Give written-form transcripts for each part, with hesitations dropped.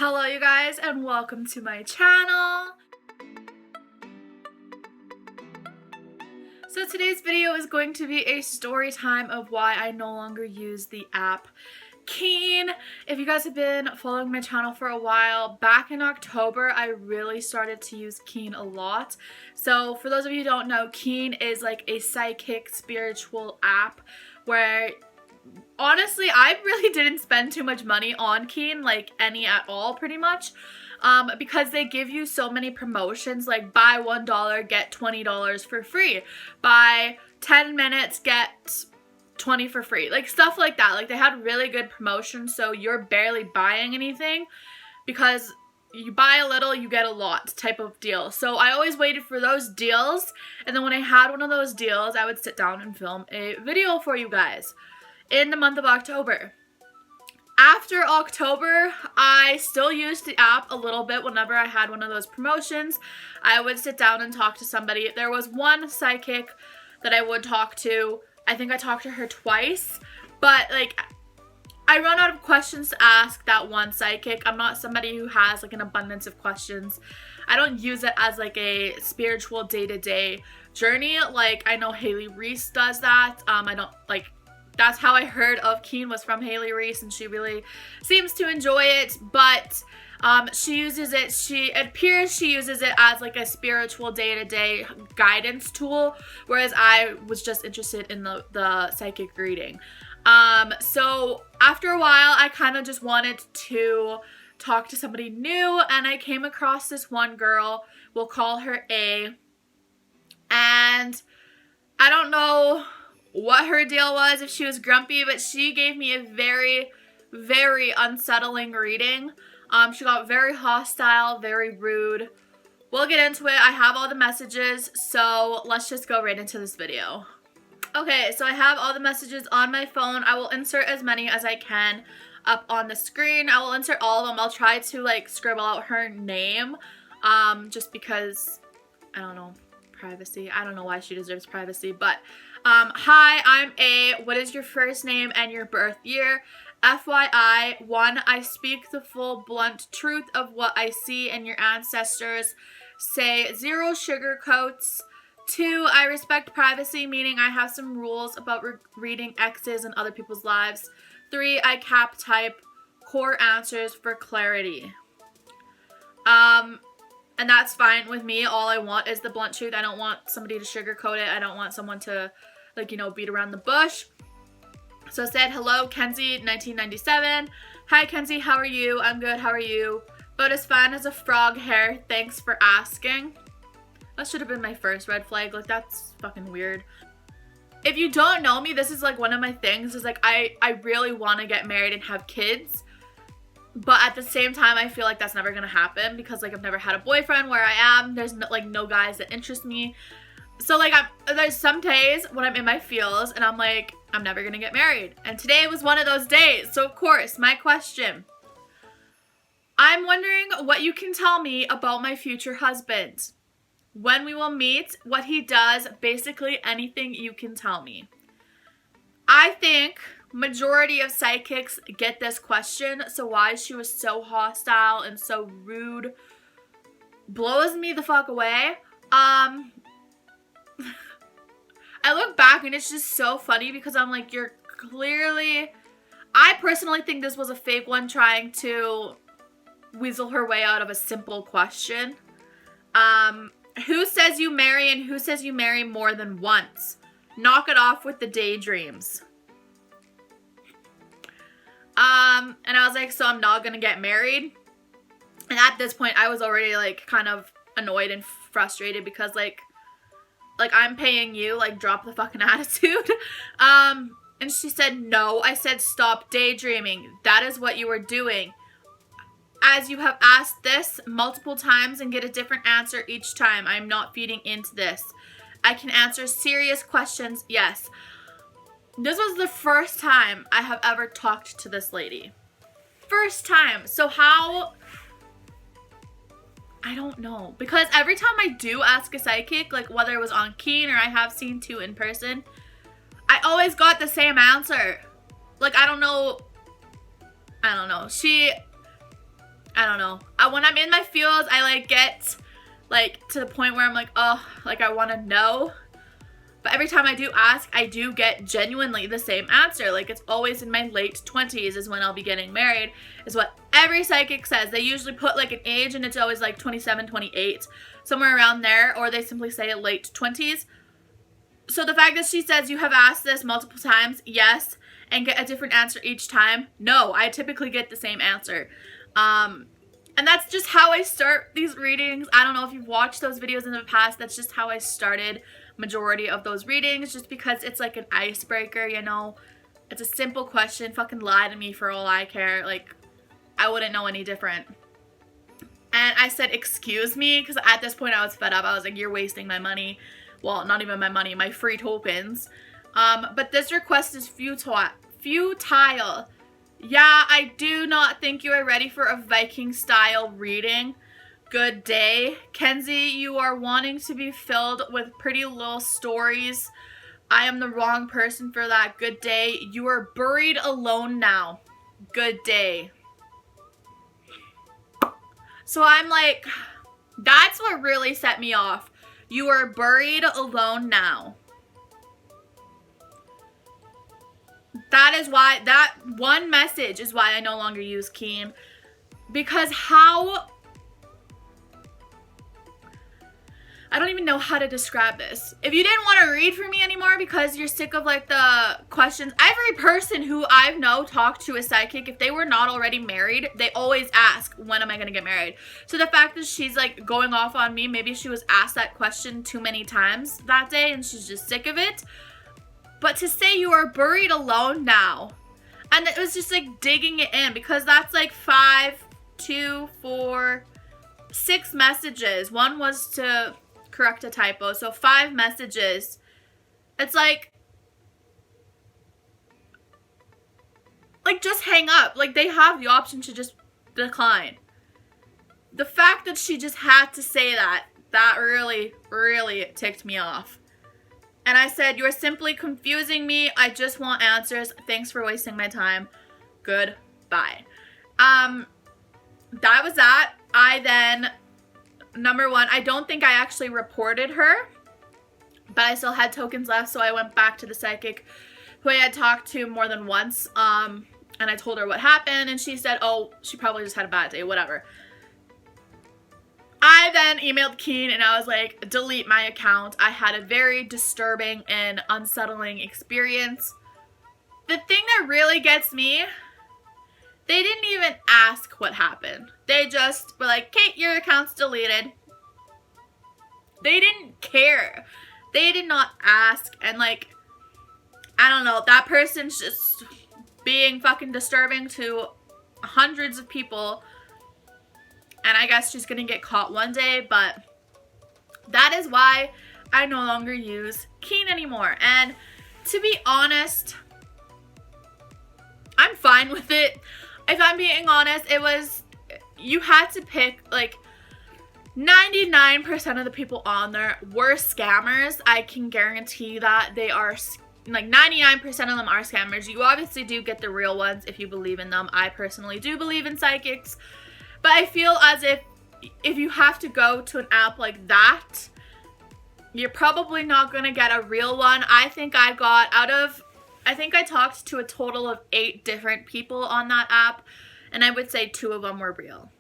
Hello you guys and welcome to my channel. So today's video is going to be a story time of why I no longer use the app Keen. If you guys have been following my channel for a while, back in October I really started to use Keen a lot. So for those of you who don't know, Keen is like a psychic spiritual app where honestly I really didn't spend too much money on Keen, like any at all pretty much. Because they give you so many promotions, like buy $1 get $20 for free, buy 10 minutes get 20 for free, like stuff like that. Like they had really good promotions, so you're barely buying anything because you buy a little you get a lot type of deal. So I always waited for those deals, and then when I had one of those deals I would sit down and film a video for you guys in the month of October. After October, I still used the app a little bit. Whenever I had one of those promotions, I would sit down and talk to somebody. There was one psychic that I would talk to. I think I talked to her twice, but like I run out of questions to ask that one psychic. I'm not somebody who has like an abundance of questions. I don't use it as like a spiritual day-to-day journey. Like I know Haley Reese does that. I don't like. That's how I heard of Keen, was from Haley Reese, and she really seems to enjoy it, but she uses it, it appears she uses it as like a spiritual day-to-day guidance tool, whereas I was just interested in the psychic reading. So after a while, I kind of just wanted to talk to somebody new, and I came across this one girl, we'll call her A, and I don't know what her deal was, if she was grumpy, but she gave me a very, very unsettling reading. She got very hostile, very rude. We'll get into it. I have all the messages, so let's just go right into this video. Okay, so I have all the messages on my phone. I will insert as many as I can up on the screen. I will insert all of them. I'll try to like scribble out her name, just because, I don't know, privacy. I don't know why she deserves privacy, but hi, I'm A. What is your first name and your birth year? FYI, 1, I speak the full blunt truth of what I see in your ancestors say, 0 sugarcoats. 2, I respect privacy, meaning I have some rules about reading exes and other people's lives. 3, I cap type core answers for clarity. And that's fine with me. All I want is the blunt truth. I don't want somebody to sugarcoat it. I don't want someone to, like, you know, beat around the bush. So I said, hello, Kenzie, 1997. Hi, Kenzie, how are you? I'm good, how are you? About as fine as a frog hair. Thanks for asking. That should have been my first red flag. Like, that's fucking weird. If you don't know me, this is, like, one of my things. Is, like, I really want to get married and have kids. But at the same time, I feel like that's never gonna happen because, like, I've never had a boyfriend where I am. There's no, like, no guys that interest me. So, like, there's some days when I'm in my feels and I'm like, I'm never gonna get married. And today was one of those days. So, of course, my question. I'm wondering what you can tell me about my future husband. When we will meet, what he does, basically anything you can tell me. I think majority of psychics get this question, so why she was so hostile and so rude blows me the fuck away. I look back and it's just so funny because I'm like, you're clearly, I personally think this was a fake one trying to weasel her way out of a simple question. Who says you marry and who says you marry more than once? Knock it off with the daydreams. And I was like, so I'm not gonna get married? And at this point, I was already, like, kind of annoyed and frustrated because, like, I'm paying you, like, drop the fucking attitude. And she said, no. I said, stop daydreaming. That is what you were doing. As you have asked this multiple times and get a different answer each time, I'm not feeding into this. I can answer serious questions, yes. This was the first time I have ever talked to this lady. First time. So how? I don't know. Because every time I do ask a psychic, like whether it was on Keen or I have seen 2 in person, I always got the same answer. Like, I don't know. I I don't know. When I'm in my feels, I like get like to the point where I'm like, oh, like I want to know. But every time I do ask, I do get genuinely the same answer. Like it's always in my late 20s is when I'll be getting married, is what every psychic says. They usually put like an age and it's always like 27, 28, somewhere around there, or they simply say late 20s. So the fact that she says you have asked this multiple times, yes, and get a different answer each time, no, I typically get the same answer. And that's just how I start these readings. I don't know if you've watched those videos in the past. That's just how I started majority of those readings, just because it's like an icebreaker, you know. It's a simple question. Fucking lie to me for all I care. Like, I wouldn't know any different. And I said, excuse me, because at this point I was fed up. I was like, you're wasting my money. Well, not even my money, my free tokens. But this request is futile. Yeah, I do not think you are ready for a Viking style reading. Good day. Kenzie, you are wanting to be filled with pretty little stories. I am the wrong person for that. Good day. You are buried alone now. Good day. So I'm like, that's what really set me off. You are buried alone now. That is why, that one message is why I no longer use Keen. Because how, I don't even know how to describe this. If you didn't want to read for me anymore because you're sick of like the questions, every person who I've talked to a psychic, if they were not already married, they always ask, when am I going to get married? So the fact that she's like going off on me, maybe she was asked that question too many times that day and she's just sick of it. But to say you are buried alone now, and it was just like digging it in, because that's like 5, 2, 4, 6 messages. One was to correct a typo, so 5 messages. It's like just hang up. Like they have the option to just decline. The fact that she just had to say that really, really ticked me off. And I said, you're simply confusing me. I just want answers. Thanks for wasting my time. Goodbye. That was that. I then, number one, I don't think I actually reported her, but I still had tokens left, so I went back to the psychic who I had talked to more than once, and I told her what happened, and she said, oh, she probably just had a bad day, whatever. I then emailed Keen and I was like, delete my account. I had a very disturbing and unsettling experience. The thing that really gets me, they didn't even ask what happened. They just were like, Kate, your account's deleted. They didn't care. They did not ask. And like, I don't know, that person's just being fucking disturbing to hundreds of people. And I guess she's gonna get caught one day, but that is why I no longer use Keen anymore. And to be honest, I'm fine with it. If I'm being honest, it was, you had to pick, like, 99% of the people on there were scammers. I can guarantee that they are, like, 99% of them are scammers. You obviously do get the real ones if you believe in them. I personally do believe in psychics. But I feel as if you have to go to an app like that, you're probably not going to get a real one. I think I talked to a total of 8 different people on that app, and I would say 2 of them were real.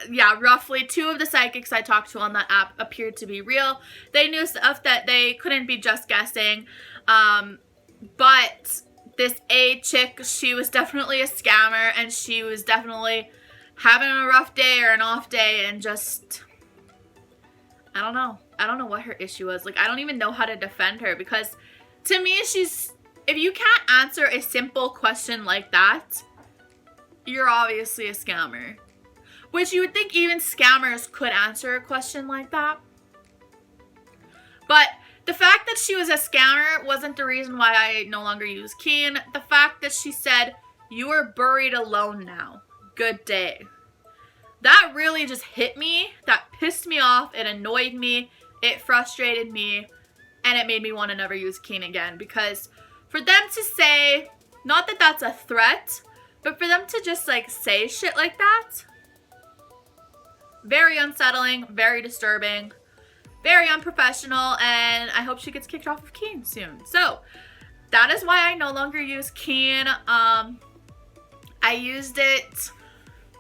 Yeah, roughly 2 of the psychics I talked to on that app appeared to be real. They knew stuff that they couldn't be just guessing. But this A chick, she was definitely a scammer, and she was definitely having a rough day or an off day, and just, I don't know what her issue was. Like, I don't even know how to defend her, because to me, if you can't answer a simple question like that, you're obviously a scammer. Which you would think even scammers could answer a question like that. But the fact that she was a scammer wasn't the reason why I no longer use Keen. The fact that she said, you are buried alone now. Good day. That really just hit me. That pissed me off. It annoyed me. It frustrated me. And it made me want to never use Keen again. Because for them to say, not that that's a threat, but for them to just like say shit like that, Very unsettling, very disturbing, very unprofessional, and I hope she gets kicked off of Keen soon. So that is why I no longer use Keen. I used it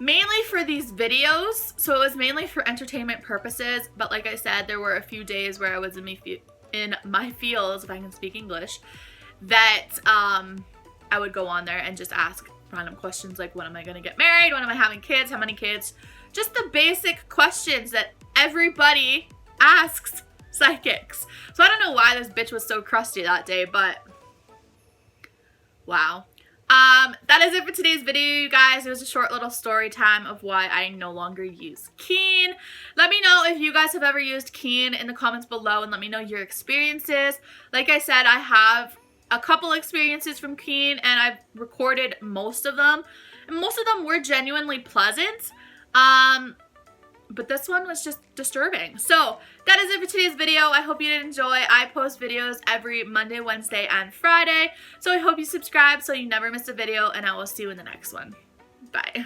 mainly for these videos, so it was mainly for entertainment purposes, but like I said, there were a few days where I was in my feels, if I can speak English, that I would go on there and just ask random questions like, when am I gonna get married? When am I having kids? How many kids? Just the basic questions that everybody asks psychics. So I don't know why this bitch was so crusty that day, but wow. That is it for today's video, you guys. It was a short little story time of why I no longer use Keen. Let me know if you guys have ever used Keen in the comments below, and let me know your experiences. Like I said, I have a couple experiences from Keen, and I've recorded most of them, and most of them were genuinely pleasant. But this one was just disturbing. So that is it for today's video. I hope you did enjoy. I post videos every Monday, Wednesday, and Friday. So I hope you subscribe so you never miss a video, and I will see you in the next one. Bye.